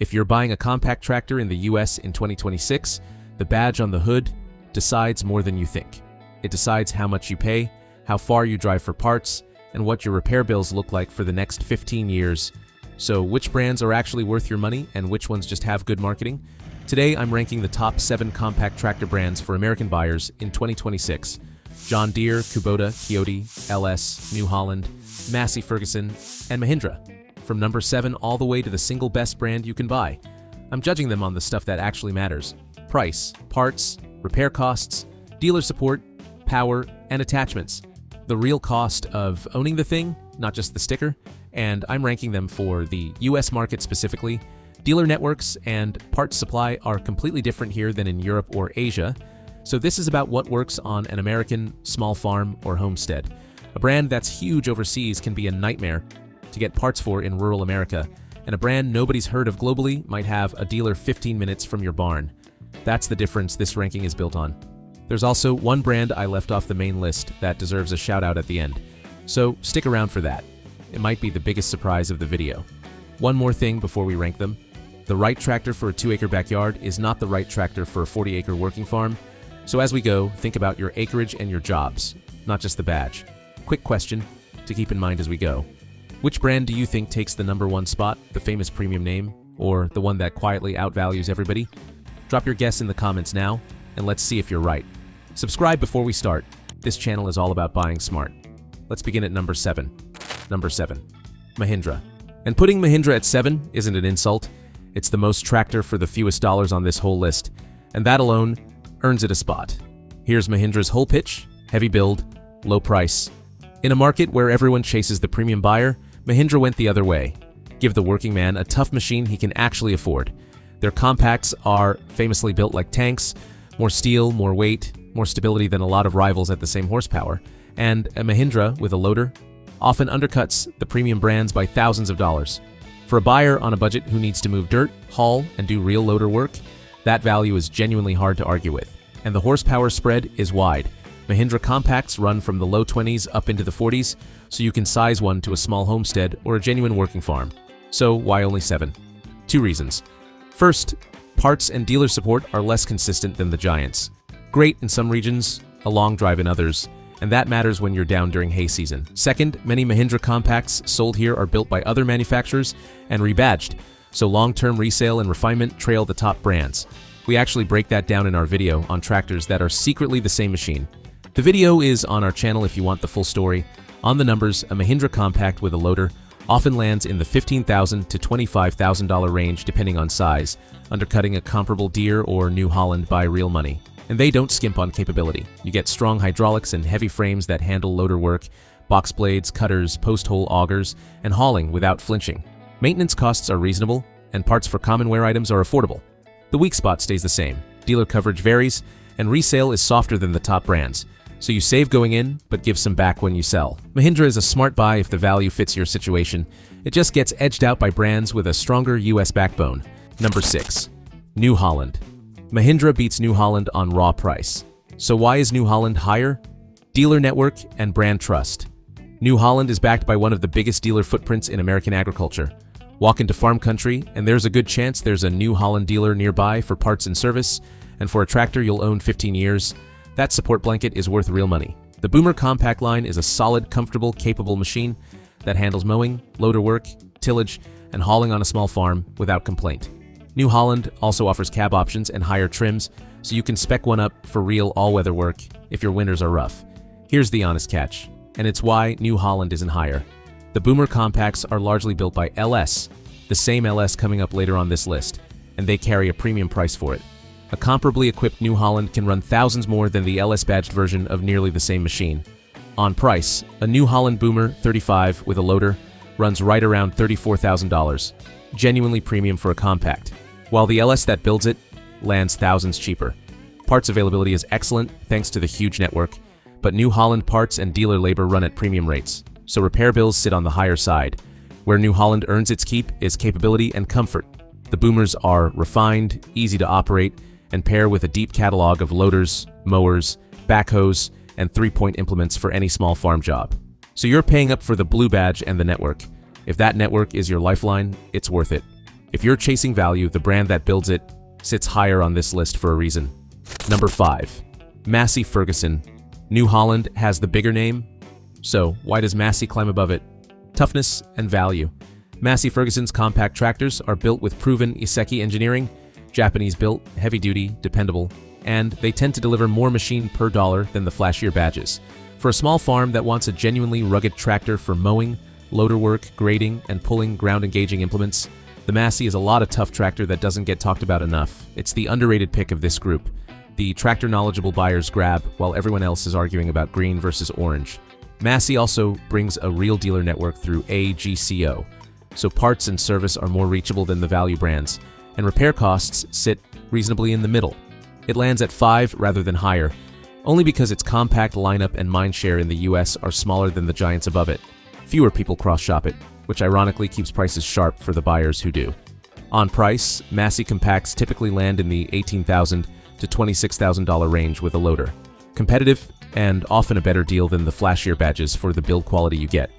If you're buying a compact tractor in the US in 2026, the badge on the hood decides more than you think. It decides how much you pay, how far you drive for parts, and what your repair bills look like for the next 15 years. So which brands are actually worth your money and which ones just have good marketing? Today I'm ranking the top 7 compact tractor brands for American buyers in 2026. John Deere, Kubota, Kioti, LS, New Holland, Massey Ferguson, and Mahindra. From number 7 all the way to the single best brand you can buy. I'm judging them on the stuff that actually matters: price, parts, repair costs, dealer support, power, and attachments. The real cost of owning the thing, not just the sticker, and I'm ranking them for the US market specifically. Dealer networks and parts supply are completely different here than in Europe or Asia, so this is about what works on an American small farm or homestead. A brand that's huge overseas can be a nightmare to get parts for in rural America, and a brand nobody's heard of globally might have a dealer 15 minutes from your barn. That's the difference this ranking is built on. There's also one brand I left off the main list that deserves a shout out at the end, so stick around for that. It might be the biggest surprise of the video. One more thing before we rank them. The right tractor for a 2-acre backyard is not the right tractor for a 40-acre working farm, so as we go, think about your acreage and your jobs, not just the badge. Quick question to keep in mind as we go. Which brand do you think takes the #1 spot, the famous premium name, or the one that quietly outvalues everybody? Drop your guess in the comments now, and let's see if you're right. Subscribe before we start. This channel is all about buying smart. Let's begin at number 7. Number 7. Mahindra. And putting Mahindra at 7 isn't an insult. It's the most tractor for the fewest dollars on this whole list, and that alone earns it a spot. Here's Mahindra's whole pitch: heavy build, low price. In a market where everyone chases the premium buyer, Mahindra went the other way. Give the working man a tough machine he can actually afford. Their compacts are famously built like tanks: more steel, more weight, more stability than a lot of rivals at the same horsepower. And a Mahindra with a loader often undercuts the premium brands by thousands of dollars. For a buyer on a budget who needs to move dirt, haul, and do real loader work, that value is genuinely hard to argue with. And the horsepower spread is wide. Mahindra compacts run from the low 20s up into the 40s, so you can size one to a small homestead or a genuine working farm. So why only 7? 2 reasons. First, parts and dealer support are less consistent than the giants. Great in some regions, a long drive in others, and that matters when you're down during hay season. Second, many Mahindra compacts sold here are built by other manufacturers and rebadged, so long-term resale and refinement trail the top brands. We actually break that down in our video on tractors that are secretly the same machine. The video is on our channel if you want the full story. On the numbers, a Mahindra compact with a loader often lands in the $15,000 to $25,000 range depending on size, undercutting a comparable Deere or New Holland by real money. And they don't skimp on capability. You get strong hydraulics and heavy frames that handle loader work, box blades, cutters, post-hole augers, and hauling without flinching. Maintenance costs are reasonable, and parts for common wear items are affordable. The weak spot stays the same. Dealer coverage varies, and resale is softer than the top brands. So you save going in, but give some back when you sell. Mahindra is a smart buy if the value fits your situation. It just gets edged out by brands with a stronger US backbone. Number 6. New Holland. Mahindra beats New Holland on raw price. So why is New Holland higher? Dealer network and brand trust. New Holland is backed by one of the biggest dealer footprints in American agriculture. Walk into farm country, and there's a good chance there's a New Holland dealer nearby for parts and service, and for a tractor you'll own 15 years. That support blanket is worth real money. The Boomer compact line is a solid, comfortable, capable machine that handles mowing, loader work, tillage, and hauling on a small farm without complaint. New Holland also offers cab options and higher trims, so you can spec one up for real all-weather work if your winters are rough. Here's the honest catch, and it's why New Holland isn't higher. The Boomer compacts are largely built by LS, the same LS coming up later on this list, and they carry a premium price for it. A comparably equipped New Holland can run thousands more than the LS-badged version of nearly the same machine. On price, a New Holland Boomer 35 with a loader runs right around $34,000, genuinely premium for a compact, while the LS that builds it lands thousands cheaper. Parts availability is excellent thanks to the huge network, but New Holland parts and dealer labor run at premium rates, so repair bills sit on the higher side. Where New Holland earns its keep is capability and comfort. The Boomers are refined, easy to operate, and pair with a deep catalog of loaders, mowers, backhoes, and 3-point implements for any small farm job. So you're paying up for the blue badge and the network. If that network is your lifeline, it's worth it. If you're chasing value, the brand that builds it sits higher on this list for a reason. Number 5. Massey Ferguson. New Holland has the bigger name, so why does Massey climb above it? Toughness and value. Massey Ferguson's compact tractors are built with proven Iseki engineering, Japanese-built, heavy-duty, dependable, and they tend to deliver more machine per dollar than the flashier badges. For a small farm that wants a genuinely rugged tractor for mowing, loader work, grading, and pulling ground-engaging implements, the Massey is a lot of tough tractor that doesn't get talked about enough. It's the underrated pick of this group. The tractor-knowledgeable buyers grab while everyone else is arguing about green versus orange. Massey also brings a real dealer network through AGCO, so parts and service are more reachable than the value brands, and repair costs sit reasonably in the middle. It lands at 5 rather than higher, only because its compact lineup and mindshare in the US are smaller than the giants above it. Fewer people cross-shop it, which ironically keeps prices sharp for the buyers who do. On price, Massey compacts typically land in the $18,000 to $26,000 range with a loader. Competitive and often a better deal than the flashier badges for the build quality you get.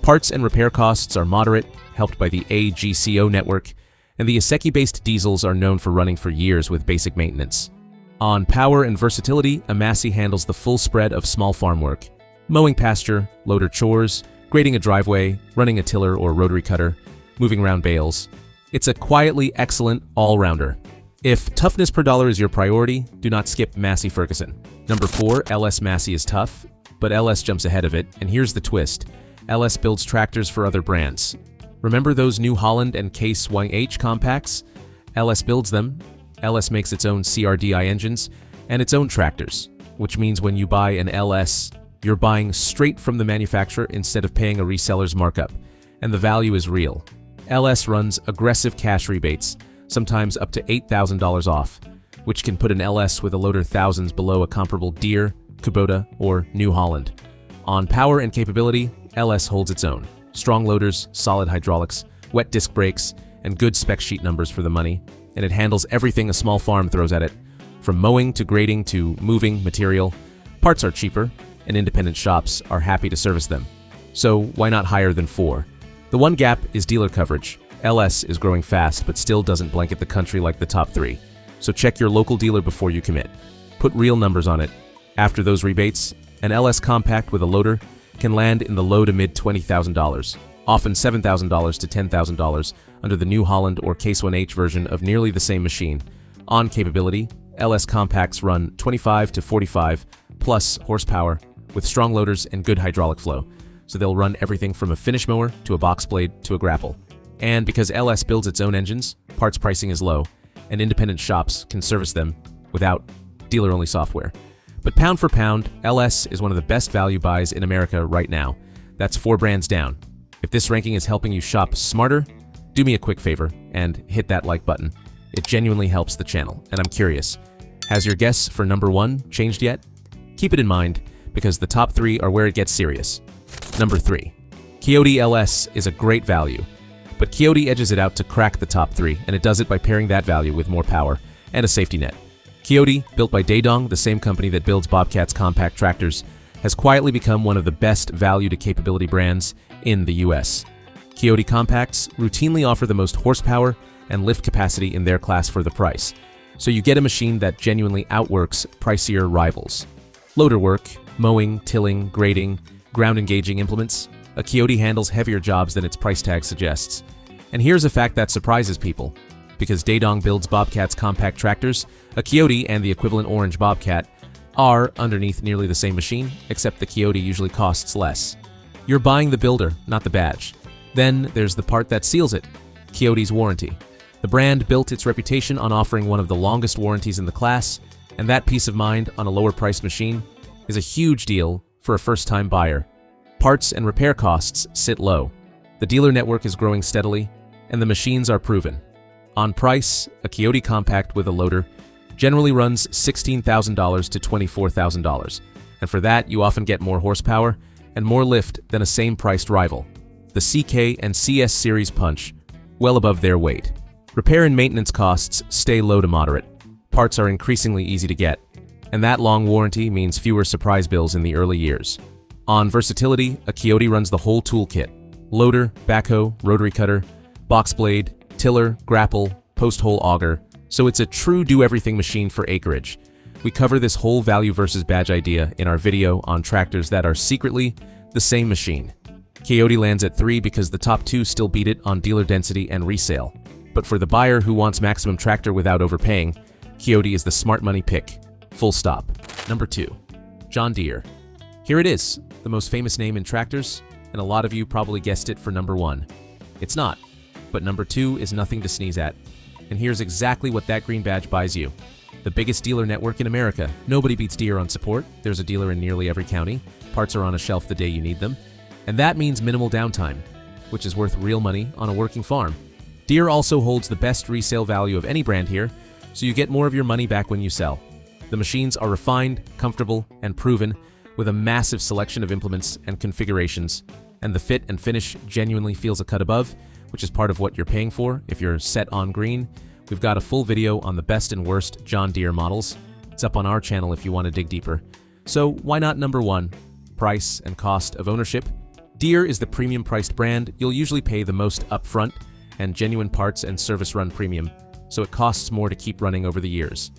Parts and repair costs are moderate, helped by the AGCO network, and the Iseki-based diesels are known for running for years with basic maintenance. On power and versatility, a Massey handles the full spread of small farm work. Mowing pasture, loader chores, grading a driveway, running a tiller or rotary cutter, moving around bales. It's a quietly excellent all-rounder. If toughness per dollar is your priority, do not skip Massey Ferguson. Number 4, LS Massey is tough, but LS jumps ahead of it, and here's the twist. LS builds tractors for other brands. Remember those New Holland and Case 1H compacts? LS builds them. LS makes its own CRDI engines and its own tractors, which means when you buy an LS, you're buying straight from the manufacturer instead of paying a reseller's markup, and the value is real. LS runs aggressive cash rebates, sometimes up to $8,000 off, which can put an LS with a loader thousands below a comparable Deere, Kubota, or New Holland. On power and capability, LS holds its own. Strong loaders, solid hydraulics, wet disc brakes, and good spec sheet numbers for the money, and it handles everything a small farm throws at it. From mowing to grading to moving material, parts are cheaper, and independent shops are happy to service them. So why not higher than 4? The one gap is dealer coverage. LS is growing fast, but still doesn't blanket the country like the top 3. So check your local dealer before you commit. Put real numbers on it. After those rebates, an LS compact with a loader can land in the low to mid $20,000, often $7,000 to $10,000 under the New Holland or Case 1H version of nearly the same machine. On capability, LS compacts run 25 to 45 plus horsepower with strong loaders and good hydraulic flow, so they'll run everything from a finish mower to a box blade to a grapple. And because LS builds its own engines, parts pricing is low, and independent shops can service them without dealer-only software. But pound for pound, LS is one of the best value buys in America right now. That's 4 brands down. If this ranking is helping you shop smarter, do me a quick favor and hit that like button. It genuinely helps the channel, and I'm curious, has your guess for number 1 changed yet? Keep it in mind, because the top 3 are where it gets serious. Number 3. Kioti LS is a great value, but Kioti edges it out to crack the top 3, and it does it by pairing that value with more power and a safety net. Kioti, built by Daedong, the same company that builds Bobcat's compact tractors, has quietly become one of the best value to capability brands in the US. Kioti compacts routinely offer the most horsepower and lift capacity in their class for the price, so you get a machine that genuinely outworks pricier rivals. Loader work, mowing, tilling, grading, ground engaging implements, a Kioti handles heavier jobs than its price tag suggests. And here's a fact that surprises people. Because Daedong builds Bobcat's compact tractors, a Kioti and the equivalent orange Bobcat are underneath nearly the same machine, except the Kioti usually costs less. You're buying the builder, not the badge. Then there's the part that seals it, Kioti's warranty. The brand built its reputation on offering one of the longest warranties in the class, and that peace of mind on a lower priced machine is a huge deal for a first-time buyer. Parts and repair costs sit low. The dealer network is growing steadily, and the machines are proven. On price, a Kioti compact with a loader generally runs $16,000 to $24,000, and for that you often get more horsepower and more lift than a same-priced rival. The CK and CS series punch well above their weight. Repair and maintenance costs stay low to moderate. Parts are increasingly easy to get, and that long warranty means fewer surprise bills in the early years. On versatility, a Kioti runs the whole toolkit: loader, backhoe, rotary cutter, box blade, tiller, grapple, post-hole auger, so it's a true do-everything machine for acreage. We cover this whole value versus badge idea in our video on tractors that are secretly the same machine. Kioti lands at 3 because the top 2 still beat it on dealer density and resale. But for the buyer who wants maximum tractor without overpaying, Kioti is the smart money pick. Full stop. Number 2. John Deere. Here it is, the most famous name in tractors, and a lot of you probably guessed it for number 1. It's not, but number 2 is nothing to sneeze at. And here's exactly what that green badge buys you. The biggest dealer network in America. Nobody beats Deere on support. There's a dealer in nearly every county. Parts are on a shelf the day you need them. And that means minimal downtime, which is worth real money on a working farm. Deere also holds the best resale value of any brand here, so you get more of your money back when you sell. The machines are refined, comfortable, and proven, with a massive selection of implements and configurations, and the fit and finish genuinely feels a cut above, which is part of what you're paying for if you're set on green. We've got a full video on the best and worst John Deere models. It's up on our channel if you want to dig deeper. So why not number 1? Price and cost of ownership. Deere is the premium priced brand. You'll usually pay the most upfront and genuine parts and service run premium, so it costs more to keep running over the years.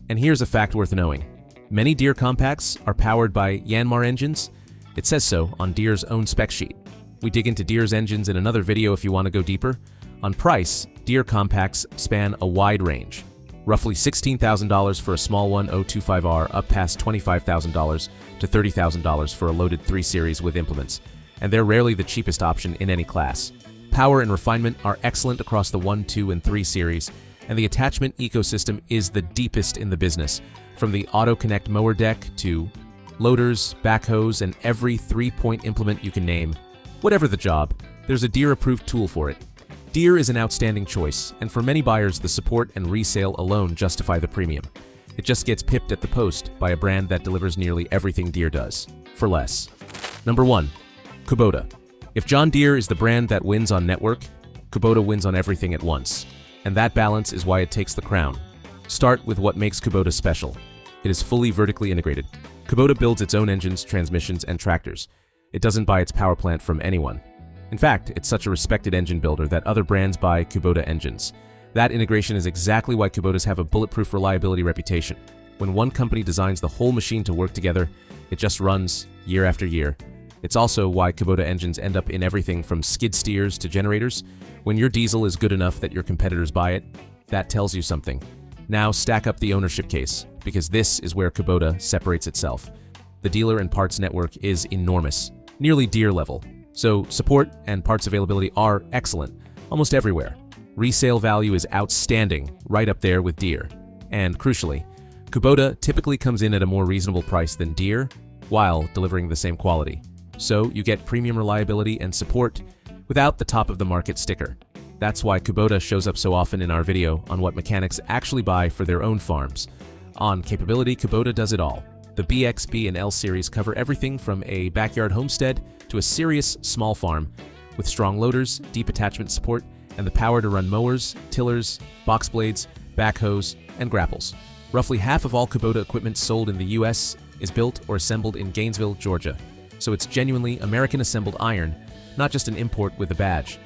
And here's a fact worth knowing. Many Deere compacts are powered by Yanmar engines. It says so on Deere's own spec sheet. We dig into Deere's engines in another video if you want to go deeper. On price, Deere compacts span a wide range. Roughly $16,000 for a small one 025R up past $25,000 to $30,000 for a loaded 3 Series with implements. And they're rarely the cheapest option in any class. Power and refinement are excellent across the 1, 2, and 3 Series, and the attachment ecosystem is the deepest in the business, from the auto-connect mower deck to loaders, backhoes, and every 3-point implement you can name. Whatever the job, there's a Deere-approved tool for it. Deere is an outstanding choice, and for many buyers, the support and resale alone justify the premium. It just gets pipped at the post by a brand that delivers nearly everything Deere does, for less. Number 1. Kubota. If John Deere is the brand that wins on network, Kubota wins on everything at once. And that balance is why it takes the crown. Start with what makes Kubota special. It is fully vertically integrated. Kubota builds its own engines, transmissions, and tractors. It doesn't buy its power plant from anyone. In fact, it's such a respected engine builder that other brands buy Kubota engines. That integration is exactly why Kubotas have a bulletproof reliability reputation. When one company designs the whole machine to work together, it just runs year after year. It's also why Kubota engines end up in everything from skid steers to generators. When your diesel is good enough that your competitors buy it, that tells you something. Now stack up the ownership case, because this is where Kubota separates itself. The dealer and parts network is enormous, nearly Deere level. So support and parts availability are excellent, almost everywhere. Resale value is outstanding, right up there with Deere. And crucially, Kubota typically comes in at a more reasonable price than Deere, while delivering the same quality. So you get premium reliability and support without the top-of-the-market sticker. That's why Kubota shows up so often in our video on what mechanics actually buy for their own farms. On capability, Kubota does it all. The BX, B, and L series cover everything from a backyard homestead to a serious small farm, with strong loaders, deep attachment support, and the power to run mowers, tillers, box blades, backhoes, and grapples. Roughly half of all Kubota equipment sold in the US is built or assembled in Gainesville, Georgia. So it's genuinely American-assembled iron, not just an import with a badge.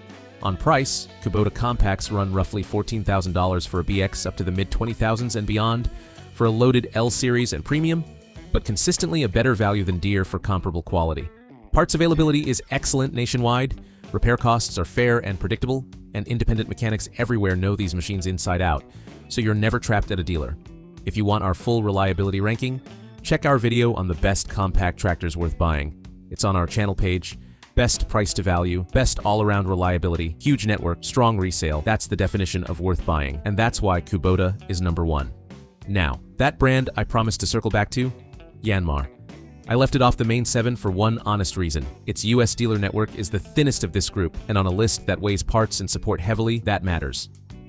On price, Kubota compacts run roughly $14,000 for a BX up to the mid-20,000s and beyond for a loaded L series and premium, but consistently a better value than Deere for comparable quality. Parts availability is excellent nationwide, repair costs are fair and predictable, and independent mechanics everywhere know these machines inside out, so you're never trapped at a dealer. If you want our full reliability ranking, check our video on the best compact tractors worth buying. It's on our channel page. Best price to value, best all-around reliability, huge network, strong resale. That's the definition of worth buying, and that's why Kubota is number 1. Now, that brand I promised to circle back to, Yanmar. I left it off the main 7 for one honest reason. Its US dealer network is the thinnest of this group, and on a list that weighs parts and support heavily, that matters.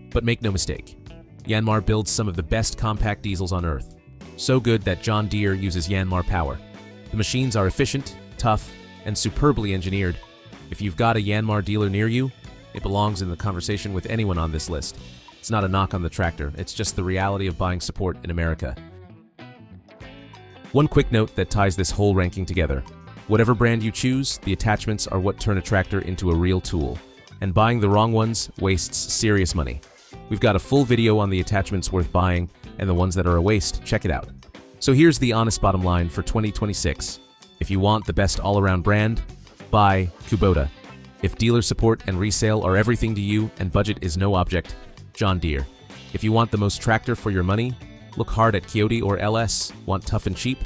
But make no mistake, Yanmar builds some of the best compact diesels on earth. So good that John Deere uses Yanmar power. The machines are efficient, tough, and superbly engineered. If you've got a Yanmar dealer near you, it belongs in the conversation with anyone on this list. It's not a knock on the tractor, it's just the reality of buying support in America. One quick note that ties this whole ranking together. Whatever brand you choose, the attachments are what turn a tractor into a real tool. and buying the wrong ones wastes serious money. We've got a full video on the attachments worth buying and the ones that are a waste. Check it out. So here's the honest bottom line for 2026. If you want the best all-around brand, buy Kubota. If dealer support and resale are everything to you and budget is no object, John Deere. If you want the most tractor for your money, look hard at Kioti or LS. Want tough and cheap?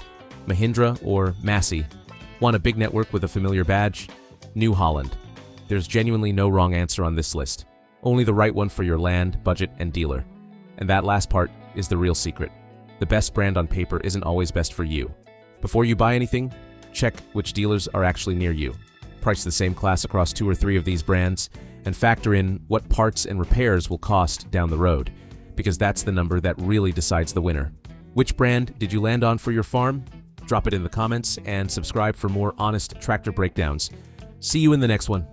Mahindra or Massey. Want a big network with a familiar badge? New Holland. There's genuinely no wrong answer on this list. Only the right one for your land, budget, and dealer. And that last part is the real secret. The best brand on paper isn't always best for you. Before you buy anything, check which dealers are actually near you. Price the same class across 2 or 3 of these brands, and factor in what parts and repairs will cost down the road, because that's the number that really decides the winner. Which brand did you land on for your farm? Drop it in the comments and subscribe for more honest tractor breakdowns. See you in the next one.